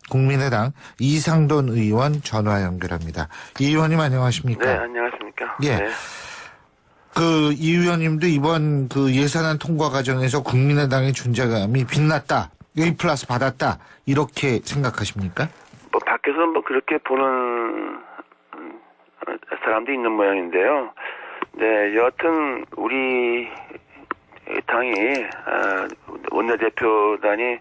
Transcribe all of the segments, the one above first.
국민의당 이상돈 의원 전화 연결합니다. 이 의원님 안녕하십니까? 네, 안녕하십니까? 예. 네. 이 의원님도 이번 예산안 통과 과정에서 국민의당의 존재감이 빛났다, A+ 받았다, 이렇게 생각하십니까? 뭐 밖에서 뭐 그렇게 보는 사람도 있는 모양인데요. 네, 여하튼 우리 당이 원내대표단이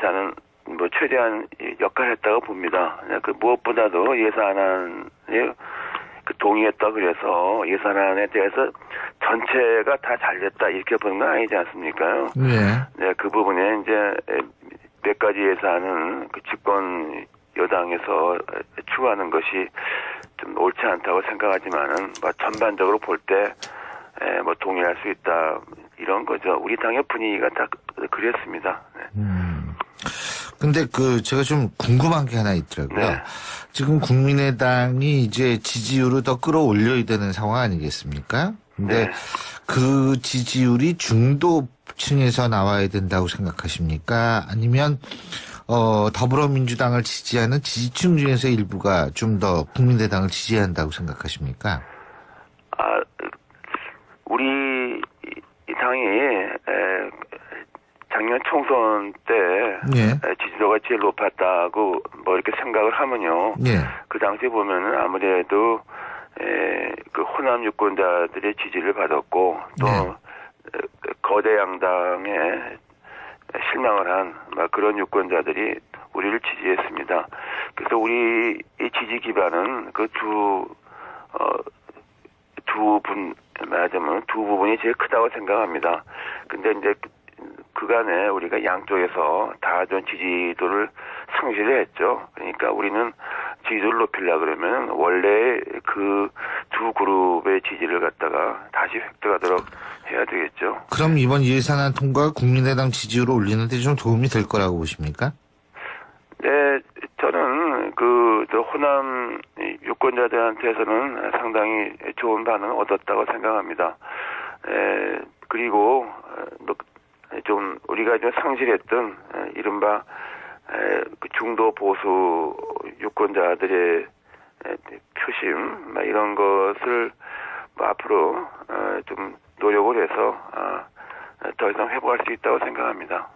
저는 뭐 최대한 역할을 했다고 봅니다. 그 무엇보다도 예산안에 동의했다 그래서 예산안에 대해서 전체가 다 잘됐다 이렇게 보는 건 아니지 않습니까? 네, 그 부분에 이제 몇 가지 예산은 그 집권 여당에서 추구하는 것이 좀 옳지 않다고 생각하지만은 뭐 전반적으로 볼 때 뭐 동의할 수 있다 이런 거죠. 우리 당의 분위기가 다 그랬습니다. 네. 근데 제가 좀 궁금한 게 하나 있더라고요. 네. 지금 국민의당이 이제 지지율을 더 끌어올려야 되는 상황 아니겠습니까? 근데 네. 그 지지율이 중도층에서 나와야 된다고 생각하십니까? 아니면 더불어민주당을 지지하는 지지층 중에서 일부가 좀 더 국민의당을 지지한다고 생각하십니까? 우리 이 당이 작년 총선 때 지지도가 제일 높았다고 뭐 이렇게 생각을 하면요. 그 당시에 보면은 아무래도 그 호남 유권자들의 지지를 받았고 또 거대 양당에 실망을 한 그런 유권자들이 우리를 지지했습니다. 그래서 우리 이 지지 기반은 그 말하자면 두 부분이 제일 크다고 생각합니다. 근데 이제 그간에 우리가 양쪽에서 다 좀 지지도를 상실을 했죠. 그러니까 우리는 지지도를 높이려고 그러면 원래 그 두 그룹의 지지를 갖다가 다시 획득하도록 해야 되겠죠. 그럼 이번 예산안 통과가 국민의당 지지율을 올리는 데 좀 도움이 될 거라고 보십니까? 네, 저는 호남 유권자들한테서는 상당히 좋은 반응을 얻었다고 생각합니다. 그리고 좀 우리가 좀 상실했던 이른바 그 중도 보수 유권자들의 표심 이런 것을 앞으로 좀 노력을 해서 더 이상 회복할 수 있다고 생각합니다.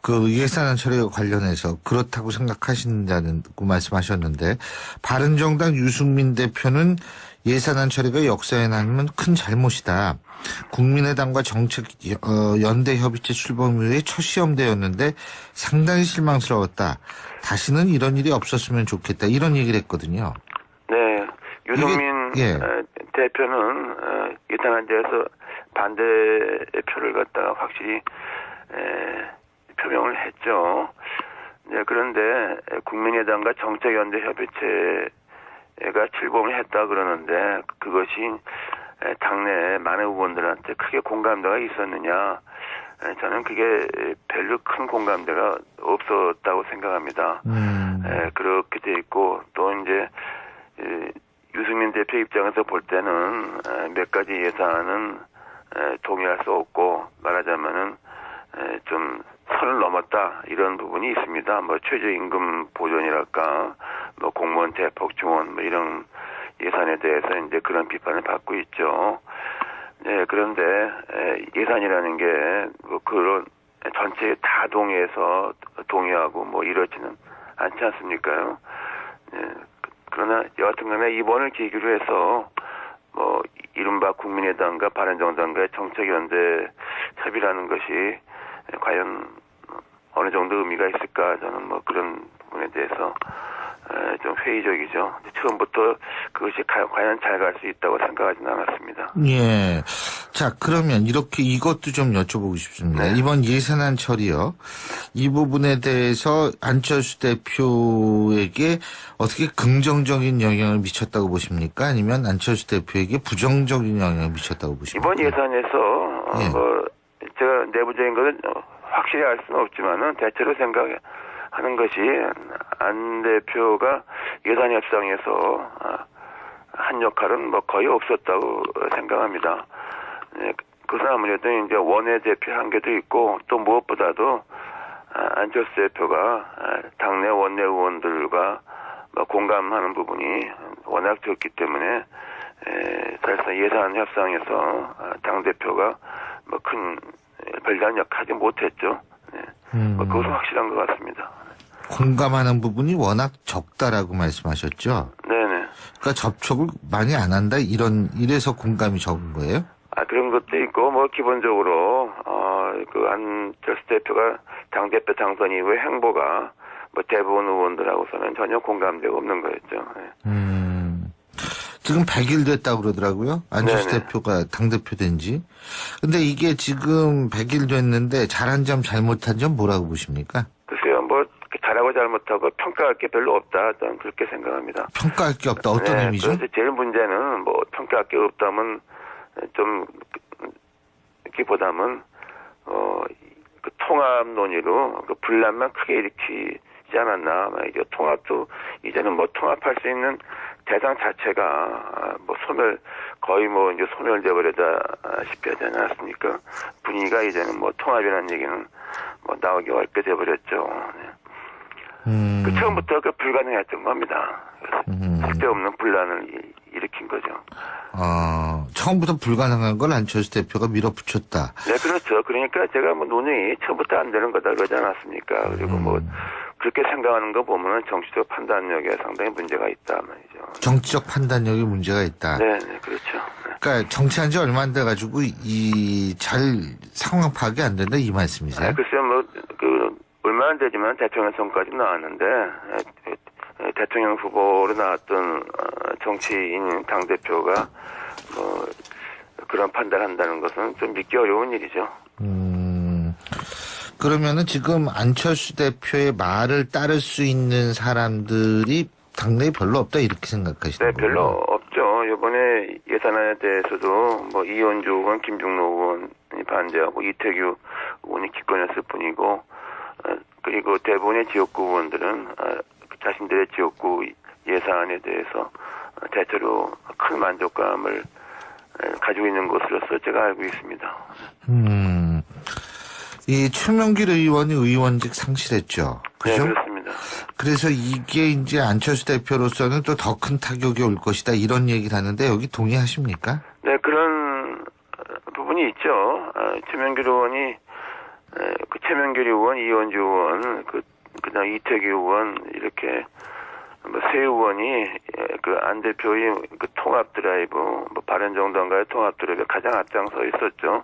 그 예산안 처리와 관련해서 그렇다고 생각하신다는 말씀하셨는데, 바른정당 유승민 대표는 예산안 처리가 역사에 남은 큰 잘못이다. 국민의당과 정책 연대 협의체 출범 이후에 첫 시험대였는데 상당히 실망스러웠다. 다시는 이런 일이 없었으면 좋겠다. 이런 얘기를 했거든요. 네, 유승민 대표는 예산안 대해서 반대표를 갖다가 확실히 표명을 했죠. 네, 그런데 국민의당과 정책연대협의체가 출범을 했다 그러는데 그것이 당내 많은 의원들한테 크게 공감대가 있었느냐? 저는 그게 별로 큰 공감대가 없었다고 생각합니다. 그렇게 돼 있고 또 이제 유승민 대표 입장에서 볼 때는 몇 가지 예산은 동의할 수 없고 말하자면은 좀 선을 넘었다 이런 부분이 있습니다. 뭐 최저임금 보존이랄까, 뭐 공무원 대폭 지원 뭐 이런 예산에 대해서 이제 그런 비판을 받고 있죠. 네, 그런데 예산이라는 게 뭐 그런 전체에 다 동의하고 뭐 이러지는 않지 않습니까요? 네, 그러나 여하튼간에 이번을 계기로 해서 뭐 이른바 국민의당과 바른정당과의 정책연대 협의라는 것이 과연 어느 정도 의미가 있을까 저는 뭐 그런 부분에 대해서 좀 회의적이죠. 처음부터 그것이 과연 잘 갈 수 있다고 생각하지는 않았습니다. 예. 자, 그러면 이것도 좀 여쭤보고 싶습니다. 네. 이번 예산안 처리요. 이 부분에 대해서 안철수 대표에게 어떻게 긍정적인 영향을 미쳤다고 보십니까? 아니면 안철수 대표에게 부정적인 영향을 미쳤다고 보십니까? 이번 예산에서 뭐 제가 내부적인 것은 확실히 알 수는 없지만은 대체로 생각하는 것이 안 대표가 예산 협상에서 한 역할은 뭐 거의 없었다고 생각합니다. 네, 그것은 아무래도 이제 원외 대표 한계도 있고 또 무엇보다도 안철수 대표가 당내 원내 의원들과 공감하는 부분이 워낙 적기 때문에 사실상 예산 협상에서 당 대표가 큰 별다른 역할하지 못했죠. 그것은 확실한 것 같습니다. 공감하는 부분이 워낙 적다라고 말씀하셨죠. 네네. 그러니까 접촉을 많이 안 한다 이래서 공감이 적은 거예요? 그런 것도 있고 기본적으로 그 안철수 대표가 당 대표 당선 이후의 행보가 대부분 의원들하고서는 전혀 공감대가 없는 거였죠. 지금 100일 됐다고 그러더라고요. 안철수 네네. 대표가 당대표 된 지. 근데 이게 지금 100일 됐는데 잘한 점 잘못한 점 뭐라고 보십니까? 글쎄요, 잘하고 잘못하고 평가할 게 별로 없다. 저는 그렇게 생각합니다. 평가할 게 없다. 어떤 의미죠? 그래서 제일 문제는 평가할 게 없다면 좀 기보다는 그 통합 논의로 그 분란만 크게 일으키지 않았나. 이제 통합도 이제는 통합할 수 있는 대상 자체가 거의 이제 소멸돼 버리다시피 하지 않았습니까? 분위기가 이제는 통합이라는 얘기는 나오기 어렵게 돼 버렸죠. 그 처음부터 불가능했던 겁니다. 쓸데없는 분란을 일으킨 거죠. 처음부터 불가능한 걸 안철수 대표가 밀어붙였다. 네, 그렇죠. 그러니까 제가 논의이 처음부터 안 되는 거다 그러지 않았습니까? 그리고 그렇게 생각하는 거 보면은 정치적 판단력에 상당히 문제가 있다 말이죠. 정치적 판단력에 문제가 있다. 네, 그렇죠. 그러니까 정치한 지 얼마 안 돼가지고 잘 상황 파악이 안 된다 이 말씀이세요? 글쎄요, 얼마 안 되지만 대통령 선까지 나왔는데 대통령 후보로 나왔던 정치인 당 대표가 그런 판단을 한다는 것은 좀 믿기 어려운 일이죠. 그러면은 지금 안철수 대표의 말을 따를 수 있는 사람들이 당내에 별로 없다 이렇게 생각하시는 거예요? 네, 별로 없죠. 이번에 예산안에 대해서도 이현주 의원, 김중로 의원이 반대하고 이태규 의원이 기권했을 뿐이고 그리고 대부분의 지역구 의원들은 자신들의 지역구 예산안에 대해서 대체로 큰 만족감을 가지고 있는 것으로서 제가 알고 있습니다. 이 최명길 의원이 의원직 상실했죠. 그죠? 네, 그렇습니다. 그래서 이게 이제 안철수 대표로서는 또 더 큰 타격이 올 것이다 이런 얘기를 하는데 여기 동의하십니까? 네, 그런 부분이 있죠. 최명길 의원이 최명길 의원, 이현주 의원, 그다음 이태규 의원 이렇게 세 의원이 안 대표의 통합 드라이브, 바른정당과의 통합 드라이브에 가장 앞장서 있었죠.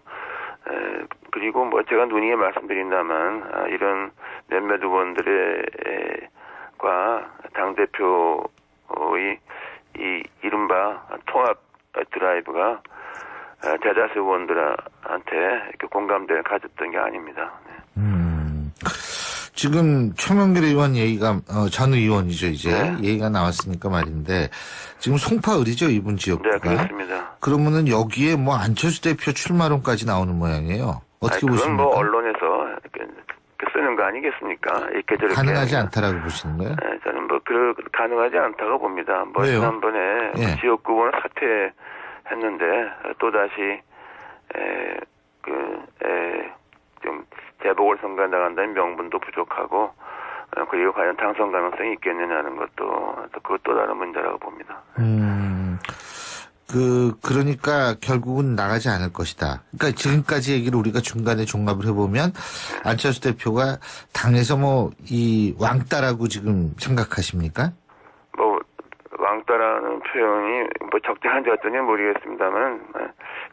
그리고 제가 누누이 말씀드린다만 이런 몇몇 의원들과 당 대표의 이 이른바 통합 드라이브가 대다수 의원들한테 이렇게 공감대를 가졌던 게 아닙니다. 지금 최명길 의원 얘기가 전 의원이죠 이제 네. 얘기가 나왔으니까 말인데 지금 송파을이죠 이분 지역구가. 네, 그렇습니다. 그러면은 여기에 안철수 대표 출마론까지 나오는 모양이에요. 어떻게 그건 보십니까? 언론에서 이렇게 쓰는 거 아니겠습니까? 이렇게 저렇게 가능하지 않다라고 보시는 거예요? 네, 저는 가능하지 않다고 봅니다. 왜요? 지난번에 예. 지역구는 사퇴했는데 또다시 좀 재보궐선거에 나간다는 명분도 부족하고 그리고 과연 당선 가능성이 있겠느냐는 것도 그것 또 다른 문제라고 봅니다. 그러니까 결국은 나가지 않을 것이다. 그러니까 지금까지 얘기를 우리가 중간에 종합을 해보면 안철수 대표가 당에서 이 왕따라고 지금 생각하십니까? 왕따라는 표현이 적절한지 어떤지 모르겠습니다만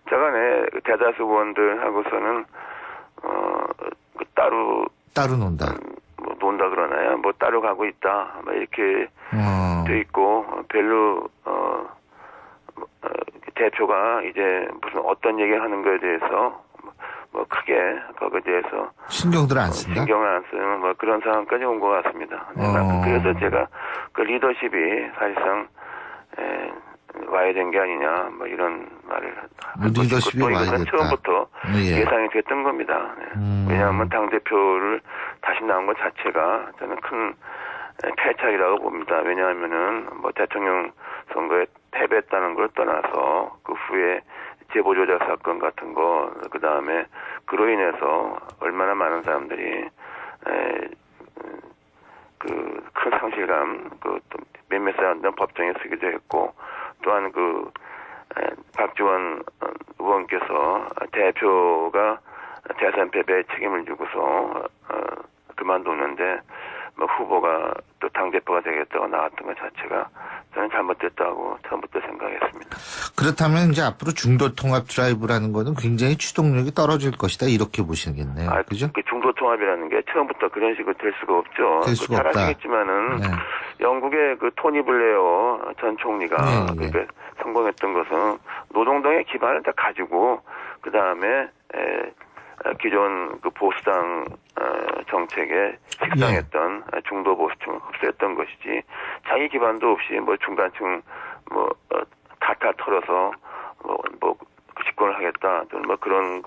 저간에 대다수 의원들하고서는 따로 논다. 논다 그러나요? 따로 가고 있다. 이렇게 돼 있고 별로 대표가 이제 무슨 어떤 얘기를 하는 거에 대해서 크게 거기에 대해서 신경들 안 쓴다. 신경을 안 쓰는 그런 상황까지 온 것 같습니다. 그래서 제가 리더십이 사실상 와야 된 게 아니냐 이런 말을 리더십이 또 와야 이것은 됐다. 처음부터 예. 예상이 됐던 겁니다. 왜냐하면 당 대표를 다시 나온 것 자체가 저는 큰 패착이라고 봅니다. 왜냐하면은 대통령 선거에 패배했다는 걸 떠나서 그 후에 제보조작 사건 같은 거, 그 다음에 그로 인해서 얼마나 많은 사람들이 상실감 또 몇몇 사람들은 법정에 쓰기도 했고 또한 박지원 의원께서 대표가 재산 패배에 책임을 지고서 그만뒀는데 뭐 후보가 또 당대표가 되겠다고 나왔던 것 자체가 저는 잘못됐다고 처음부터 생각했습니다. 그렇다면 이제 앞으로 중도 통합 드라이브라는 거는 굉장히 추동력이 떨어질 것이다 이렇게 보시겠네요. 그죠? 그 중도 통합이라는 게 처음부터 그런 식으로 될 수가 없죠. 될 수가 잘 없다. 아시겠지만은 네. 영국의 토니 블레어 전 총리가 네. 성공했던 것은 노동당의 기반을 다 가지고 그 다음에 기존 보수당 정책에 식상했던 중도 보수층을 흡수했던 것이지 자기 기반도 없이 뭐 중간층 타타 털어서 집권을 하겠다 또는 뭐 그런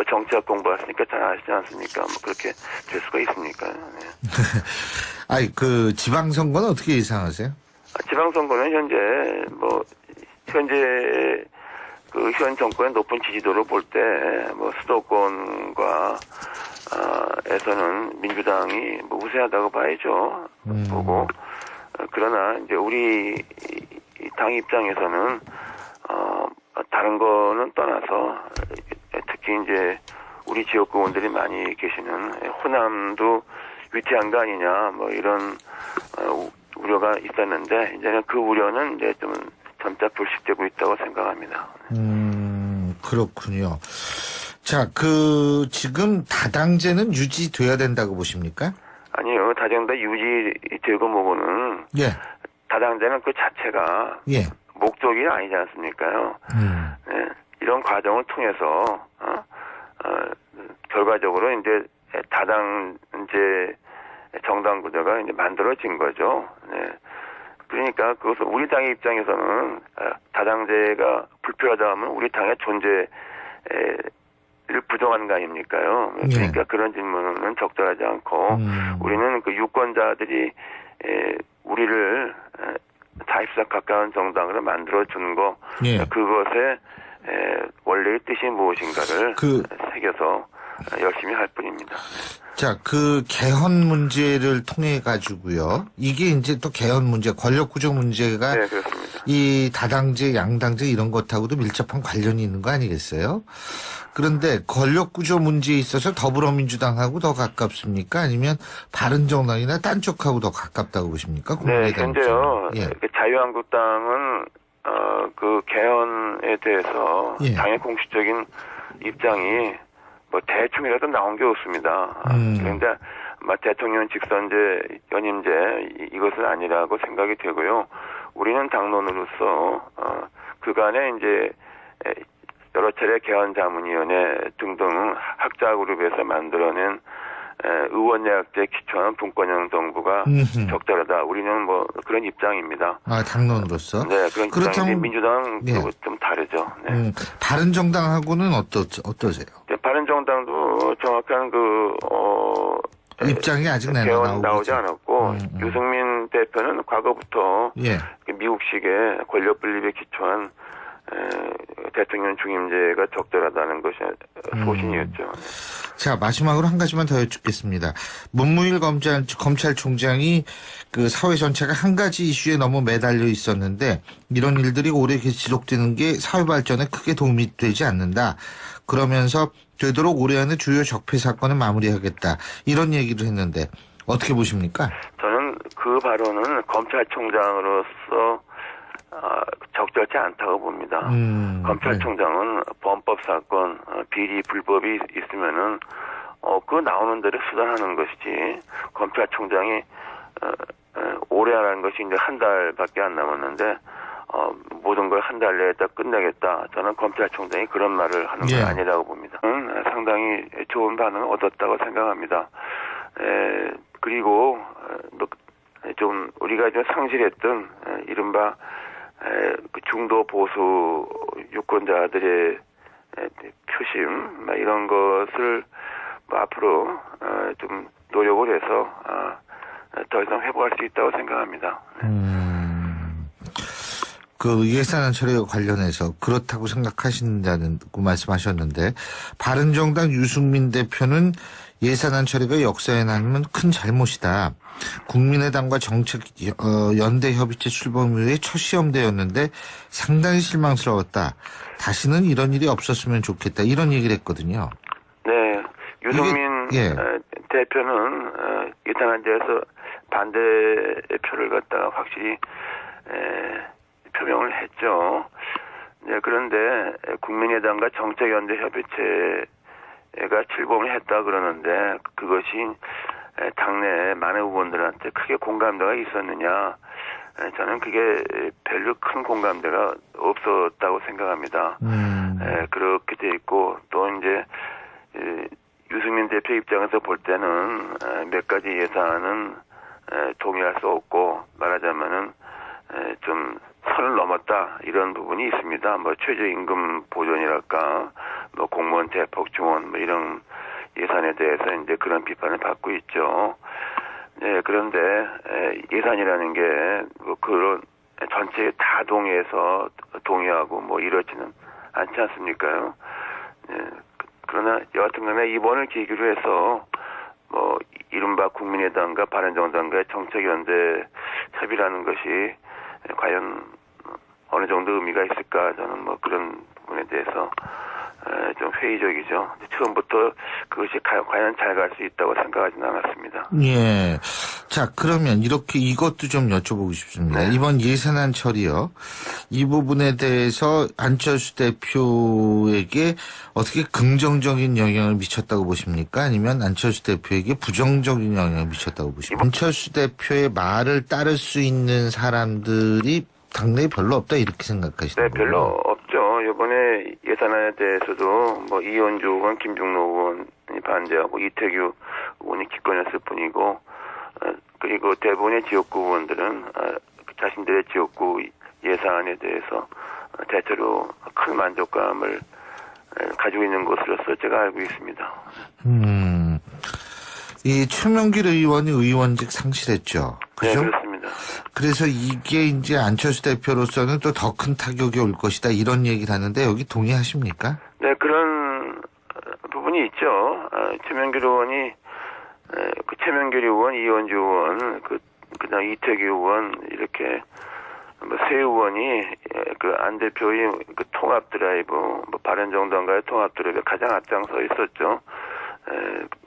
정치학 공부하시니까 잘 아시지 않습니까? 뭐 그렇게 될 수가 있습니까? 네. 아니 지방선거는 어떻게 예상하세요? 지방선거는 현재 현 정권의 높은 지지도를 볼 때 수도권과 에서는 민주당이 우세하다고 봐야죠. 보고 그러나 이제 우리 당 입장에서는 다른 거는 떠나서 특히 이제 우리 지역구 의원들이 많이 계시는 호남도 위태한 거 아니냐 이런 우려가 있었는데 이제는 그 우려는 이제 좀 점차 불식되고 있다고 생각합니다. 그렇군요. 자, 지금 다당제는 유지돼야 된다고 보십니까? 아니요, 다당제 유지되고 뭐고는 예. 다당제는 그 자체가 예. 목적이 아니지 않습니까요? 네, 이런 과정을 통해서 결과적으로 이제 다당제 정당 구조가 이제 만들어진 거죠. 네. 그러니까 그것은 우리 당의 입장에서는 다당제가 불필요하다 하면 우리 당의 존재를 부정하는 거 아닙니까요? 그러니까 그런 질문은 적절하지 않고 우리는 유권자들이 우리를 자립사 가까운 정당으로 만들어주는 거 그것의 원래의 뜻이 무엇인가를 새겨서 열심히 할 뿐입니다. 자, 개헌 문제를 통해 가지고요. 이게 이제 또 개헌 문제, 권력 구조 문제가 네, 그렇습니다. 이 다당제, 양당제 이런 것하고도 밀접한 관련이 있는 거 아니겠어요? 그런데 권력 구조 문제에 있어서 더불어민주당하고 더 가깝습니까? 아니면 바른정당이나 딴 쪽하고 더 가깝다고 보십니까? 네, 현재요. 자유한국당은 개헌에 대해서 당의 공식적인 입장이 대충이라도 나온 게 없습니다. 그런데 대통령 직선제, 연임제 이것은 아니라고 생각이 되고요. 우리는 당론으로서 그간에 이제 여러 차례 개헌자문위원회 등등 학자 그룹에서 만들어낸 의원내각제 기초한 분권형 정부가 적절하다. 우리는 그런 입장입니다. 아, 당론으로서? 네, 그런 입장인데 민주당은 좀 다르죠. 네. 바른정당하고는 어떠세요? 네, 바른정당도 정확한 입장이 아직 개헌 나오지 않았고 유승민 대표는 과거부터 미국식의 권력 분립에 기초한 대통령 중임제가 적절하다는 것이 소신이었죠. 자, 마지막으로 한 가지만 더 여쭙겠습니다. 문무일 검찰총장이 사회 전체가 한 가지 이슈에 너무 매달려 있었는데 이런 일들이 오래 지속되는 게 사회 발전에 크게 도움이 되지 않는다. 그러면서 되도록 올해 안에 주요 적폐 사건을 마무리하겠다. 이런 얘기를 했는데 어떻게 보십니까? 저는 그 발언은 검찰총장으로서 적절치 않다고 봅니다. 검찰총장은 범법 사건, 비리, 불법이 있으면은 그 나오는 대로 수단하는 것이지. 검찰총장이 올해 하는 것이 이제 한 달밖에 안 남았는데 모든 걸 한 달 내에 다 끝내겠다. 저는 검찰총장이 그런 말을 하는 건 아니라고 봅니다. 상당히 좋은 반응을 얻었다고 생각합니다. 그리고 좀 우리가 좀 상실했던 이른바 중도 보수 유권자들의 표심 이런 것을 앞으로 좀 노력을 해서 더 이상 회복할 수 있다고 생각합니다. 예산안 처리와 관련해서 그렇다고 생각하신다는 말씀하셨는데 바른정당 유승민 대표는 예산안 처리가 역사에 남은 큰 잘못이다. 국민의당과 정책 연대 협의체 출범 이후에 첫 시험대였는데 상당히 실망스러웠다. 다시는 이런 일이 없었으면 좋겠다. 이런 얘기를 했거든요. 네, 유승민 예. 대표는 예산안 대해서 반대표를 갖다가 확실히 표명을 했죠. 네, 그런데 국민의당과 정책연대협의체가 출범을 했다 그러는데 그것이 당내 많은 의원들한테 크게 공감대가 있었느냐? 저는 그게 별로 큰 공감대가 없었다고 생각합니다. 그렇게 돼 있고 또 이제 유승민 대표 입장에서 볼 때는 몇 가지 예산은 동의할 수 없고 말하자면은 좀 선을 넘었다 이런 부분이 있습니다. 뭐 최저임금 보존이랄까, 뭐 공무원 대폭 지원 뭐 이런 예산에 대해서 이제 그런 비판을 받고 있죠. 네, 그런데 예산이라는 게 뭐 그런 전체에 다 동의하고 뭐 이러지는 않지 않습니까요? 네, 그러나 여하튼간에 이번을 계기로 해서 뭐 이른바 국민의당과 바른정당과의 정책연대 협의라는 것이 과연 어느 정도 의미가 있을까 저는 뭐 그런 부분에 대해서 좀 회의적이죠. 처음부터 그것이 과연 잘 갈 수 있다고 생각하지는 않았습니다. 예. 자, 그러면 이렇게 이것도 좀 여쭤보고 싶습니다. 네. 이번 예산안 처리요. 이 부분에 대해서 안철수 대표에게 어떻게 긍정적인 영향을 미쳤다고 보십니까? 아니면 안철수 대표에게 부정적인 영향을 미쳤다고 보십니까? 안철수 대표의 말을 따를 수 있는 사람들이 당내에 별로 없다 이렇게 생각하시는 네, 거예요? 별로 없죠. 이번에 예산안에 대해서도 뭐 이현주 의원, 김중로 의원이 반대하고 이태규 의원이 기권했을 뿐이고 그리고 대부분의 지역구 의원들은 자신들의 지역구 예산안에 대해서 대체로 큰 만족감을 가지고 있는 것으로서 제가 알고 있습니다. 이 최명길 의원이 의원직 상실했죠. 그죠? 네, 그렇습니다. 그래서 이게 이제 안철수 대표로서는 또 더 큰 타격이 올 것이다 이런 얘기를 하는데 여기 동의하십니까? 네, 그런 부분이 있죠. 최명길 의원이 그 최명길 의원, 이현주 의원, 그다음 이태규 의원 이렇게 뭐 세 의원이 그 안 대표의 그 통합 드라이브, 뭐 바른정당과의 통합 드라이브에 가장 앞장서 있었죠.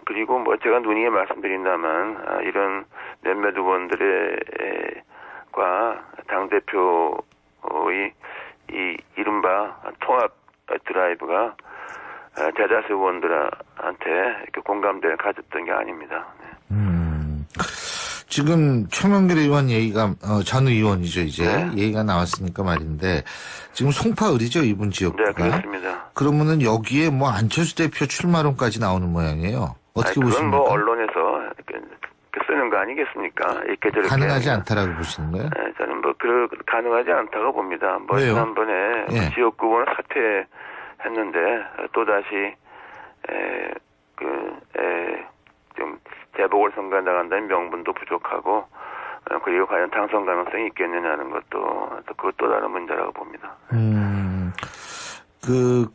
그리고 뭐 제가 누누이 말씀드린다만 이런 몇몇 의원들과 당 대표의 이 이른바 통합 드라이브가 대다수 의원들한테 이렇게 공감대를 가졌던 게 아닙니다. 지금 최명길 의원 얘기가 전 의원이죠 이제 네. 얘기가 나왔으니까 말인데 지금 송파을이죠 이분 지역구가. 네, 그렇습니다. 그러면은 여기에 뭐 안철수 대표 출마론까지 나오는 모양이에요. 어떻게 그건 보십니까? 뭐 언론에서 이렇게 쓰는 거 아니겠습니까? 이렇게 저렇게 가능하지 않다라고 보시는 거예요? 저는 뭐 가능하지 않다고 봅니다. 뭐 왜요? 지난번에 예. 지역구 의원 사퇴했는데 또 다시 좀 재보궐 선거에 나간다는 명분도 부족하고 그리고 과연 당선 가능성이 있겠느냐는 것도 그것 또 다른 문제라고 봅니다.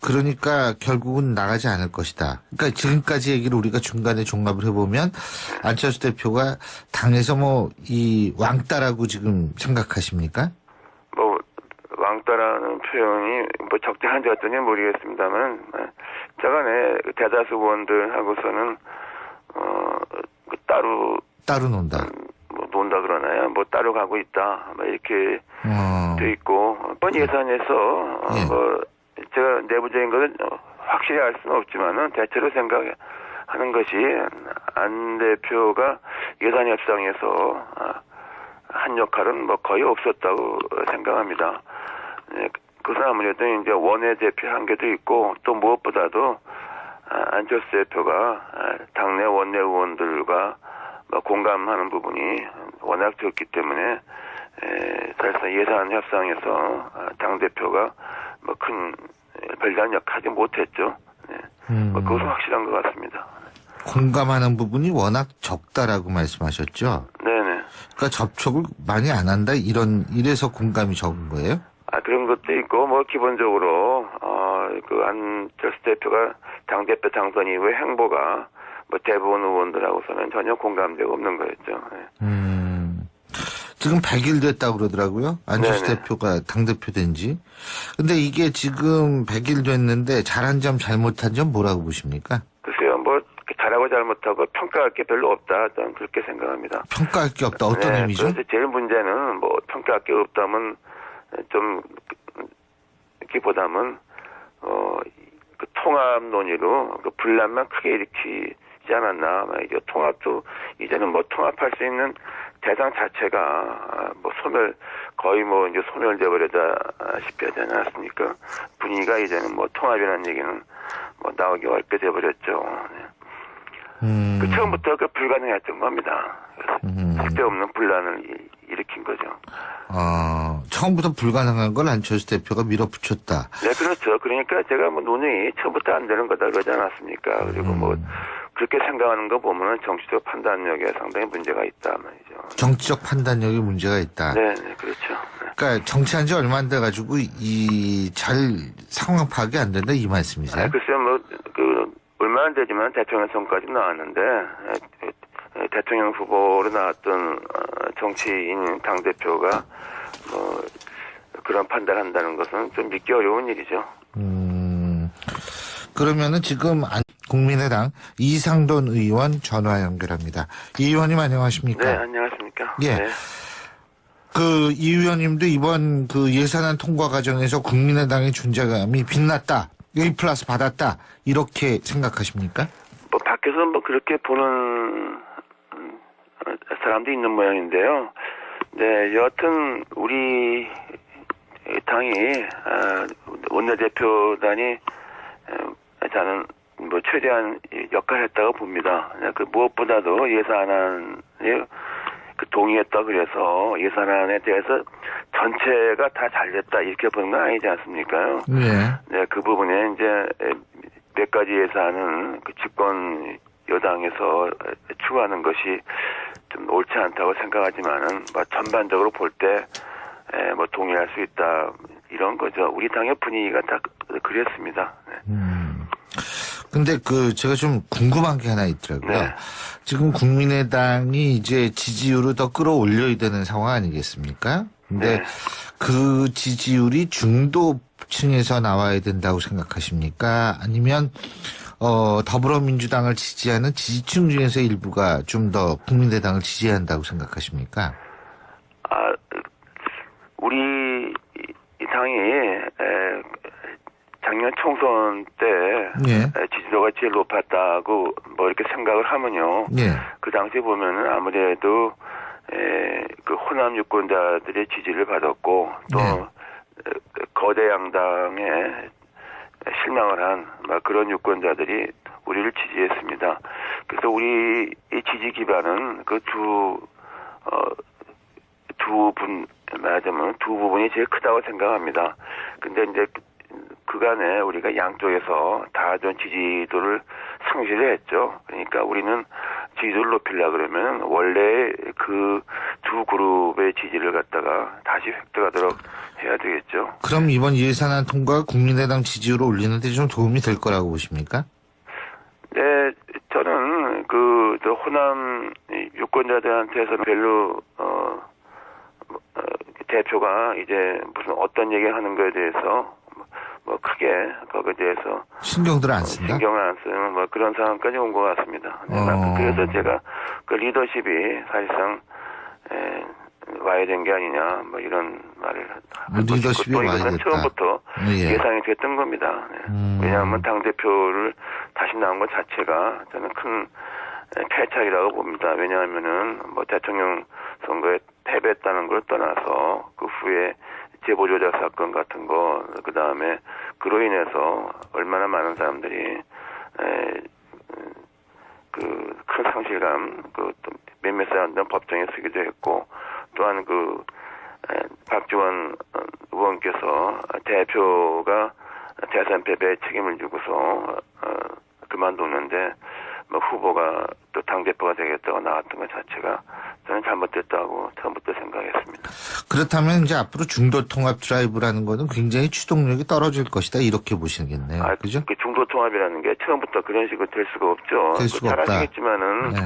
그러니까 결국은 나가지 않을 것이다. 그러니까 지금까지 얘기를 우리가 중간에 종합을 해보면 안철수 대표가 당에서 뭐 이 왕따라고 지금 생각하십니까? 뭐 왕따라는 표현이 뭐 적절한지 어떤지 모르겠습니다만 저간에 대다수 의원들하고서는 따로 논다. 뭐 논다 그러나요? 뭐 따로 가고 있다. 뭐 이렇게 돼 있고 이번 예산에서 예. 뭐 제가 내부적인 것은 확실히 알 수는 없지만은 대체로 생각하는 것이 안 대표가 예산 협상에서 한 역할은 뭐 거의 없었다고 생각합니다. 네, 그것은 아무래도 이제 원외 대표 한계도 있고 또 무엇보다도 안철수 대표가 당내 원내 의원들과 뭐 공감하는 부분이 워낙 적기 때문에 사실상 예산 협상에서 당 대표가 뭐 큰 별다른 역할하지 못했죠. 네. 뭐 그것은 확실한 것 같습니다. 공감하는 부분이 워낙 적다라고 말씀하셨죠? 네네. 그러니까 접촉을 많이 안 한다 이래서 공감이 적은 거예요? 그런 것도 있고 뭐 기본적으로 그 안철수 대표가 당대표 당선 이후에 행보가 뭐 대부분 의원들하고서는 전혀 공감대가 없는 거였죠. 지금 100일 됐다고 그러더라고요. 안철수 네네. 대표가 당대표 된 지. 근데 이게 지금 100일 됐는데 잘한 점 잘못한 점 뭐라고 보십니까? 글쎄요, 뭐 잘하고 잘못하고 평가할 게 별로 없다. 저는 그렇게 생각합니다. 평가할 게 없다. 어떤 네, 의미죠? 그래서 제일 문제는 뭐 평가할 게 없다면 좀 이기보다는 그 통합 논의로 그 분란만 크게 일으키지 않았나. 이제 통합도 이제는 뭐 통합할 수 있는 대상 자체가 뭐 거의 뭐 이제 소멸돼 버려다시피 하지 않았습니까? 분위기가 이제는 뭐 통합이라는 얘기는 뭐 나오기 어렵게 돼버렸죠. 네. 그 처음부터 그 불가능했던 겁니다. 그래서 쓸데없는 분란을 일으킨 거죠. 처음부터 불가능한 걸 안철수 대표가 밀어붙였다. 네, 그렇죠. 그러니까 제가 뭐 논의 처음부터 안 되는 거다 그러지 않았습니까? 그리고 뭐 그렇게 생각하는 거 보면은 정치적 판단력에 상당히 문제가 있다 말이죠. 정치적 판단력에 문제가 있다. 네, 네, 그렇죠. 네. 그러니까 정치한 지 얼마 안 돼가지고 잘 상황 파악이 안 된다 이 말씀이세요? 글쎄요, 뭐 얼마 안 되지만 대통령 선까지 나왔는데 대통령 후보로 나왔던 정치인 당 대표가 뭐 그런 판단한다는 것은 좀 믿기 어려운 일이죠. 그러면은 지금 국민의당 이상돈 의원 전화 연결합니다. 이 의원님 안녕하십니까? 네, 안녕하십니까? 예. 네. 이 의원님도 이번 그 예산안 통과 과정에서 국민의당의 존재감이 빛났다. A+ 받았다. 이렇게 생각하십니까? 뭐 밖에서 뭐 그렇게 보는 사람도 있는 모양인데요. 네, 여하튼 우리 당이 원내대표단이 저는 뭐 최대한 역할을 했다고 봅니다. 그 무엇보다도 예산안에 동의했다 그래서 예산안에 대해서 전체가 다 잘됐다 이렇게 보는 건 아니지 않습니까? 네. 네, 그 부분에 이제 몇 가지 예산은 그 집권 여당에서 추구하는 것이 좀 옳지 않다고 생각하지만은 뭐 전반적으로 볼 때 뭐 동의할 수 있다 이런 거죠. 우리 당의 분위기가 다 그랬습니다. 네. 근데 제가 좀 궁금한 게 하나 있더라고요. 네. 지금 국민의당이 이제 지지율을 더 끌어올려야 되는 상황 아니겠습니까? 근데 네. 그 지지율이 중도층에서 나와야 된다고 생각하십니까? 아니면 더불어민주당을 지지하는 지지층 중에서 일부가 좀 더 국민의당을 지지한다고 생각하십니까? 우리 이 당이 작년 총선 때 예. 지지도가 제일 높았다고 뭐 이렇게 생각을 하면요. 예. 그 당시에 보면은 아무래도 그 호남 유권자들의 지지를 받았고 또 네. 거대 양당에 실망을 한 막 그런 유권자들이 우리를 지지했습니다. 그래서 우리 이 지지 기반은 그 말하자면 두 부분이 제일 크다고 생각합니다. 근데 이제 그간에 우리가 양쪽에서 다 좀 지지도를 상실을 했죠. 그러니까 우리는 지지도를 높이려 그러면 원래 그 두 그룹의 지지를 갖다가 다시 획득하도록 해야 되겠죠. 그럼 이번 예산안 통과가 국민의당 지지율을 올리는데 좀 도움이 될 거라고 보십니까? 네, 저는 저 호남 유권자들한테서는 별로 대표가 이제 무슨 어떤 얘기를 하는 거에 대해서 뭐 크게 거기에 대해서 신경들 안 쓴다? 신경을 안 쓰는 뭐 그런 상황까지 온 것 같습니다. 네, 그래서 제가 그 리더십이 사실상 와야 된 게 아니냐 뭐 이런 말을 리더십이 또 와야 이것은 됐다. 처음부터 예. 예상이 됐던 겁니다. 네. 왜냐하면 당 대표를 다시 나온 것 자체가 저는 큰 패착이라고 봅니다. 왜냐하면은 뭐 대통령 선거에 패배했다는 걸 떠나서 그 후에 제보조작 사건 같은 거, 그 다음에 그로 인해서 얼마나 많은 사람들이 그 큰 상실감, 또 몇몇 사람들은 법정에 서기도 했고, 또한 박지원 의원께서 대표가 대선 패배에 책임을 지고서 그만뒀는데 뭐 후보가 또 당대표가 되겠다고 나왔던 것 자체가 저는 잘못됐다고 처음부터 생각했습니다. 그렇다면 이제 앞으로 중도 통합 드라이브라는 거는 굉장히 추동력이 떨어질 것이다 이렇게 보시겠네요. 그죠? 그 중도 통합이라는 게 처음부터 그런 식으로 될 수가 없죠. 될 수가 잘 없다. 아시겠지만은 네.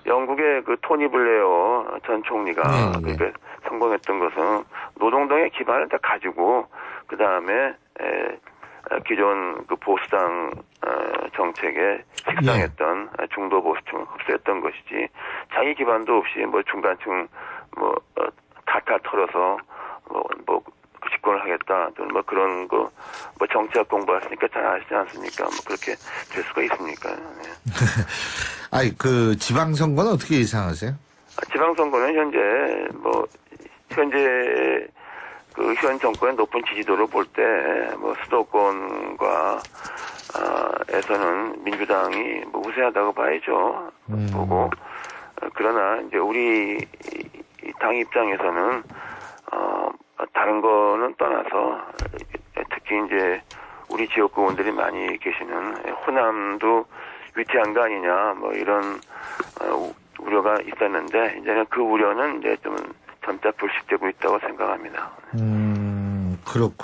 영국의 그 토니 블레어 전 총리가 네, 그러니까 성공했던 것은 노동당의 기반을 다 가지고 그 다음에 기존 그 보수당 정책에 식상했던 중도 보수층을 흡수했던 것이지 자기 기반도 없이 뭐 중간층 탈탈 털어서 뭐 집권을 하겠다 또는 뭐 그런 거 뭐 정치학 공부하시니까 잘 아시지 않습니까? 뭐 그렇게 될 수가 있습니까? 네. 아니 그 지방선거는 어떻게 예상하세요? 지방선거는 현재 그 현 정권의 높은 지지도를 볼 때 뭐 수도권과 에서는 민주당이 뭐 우세하다고 봐야죠. 보고 그러나 이제 우리 당 입장에서는 다른 거는 떠나서 특히 이제 우리 지역구 의원들이 많이 계시는 호남도 위태한 거 아니냐 뭐 이런 우려가 있었는데 이제는 그 우려는 이제 좀 점차 불식되고 있다고 생각합니다. 그렇군요.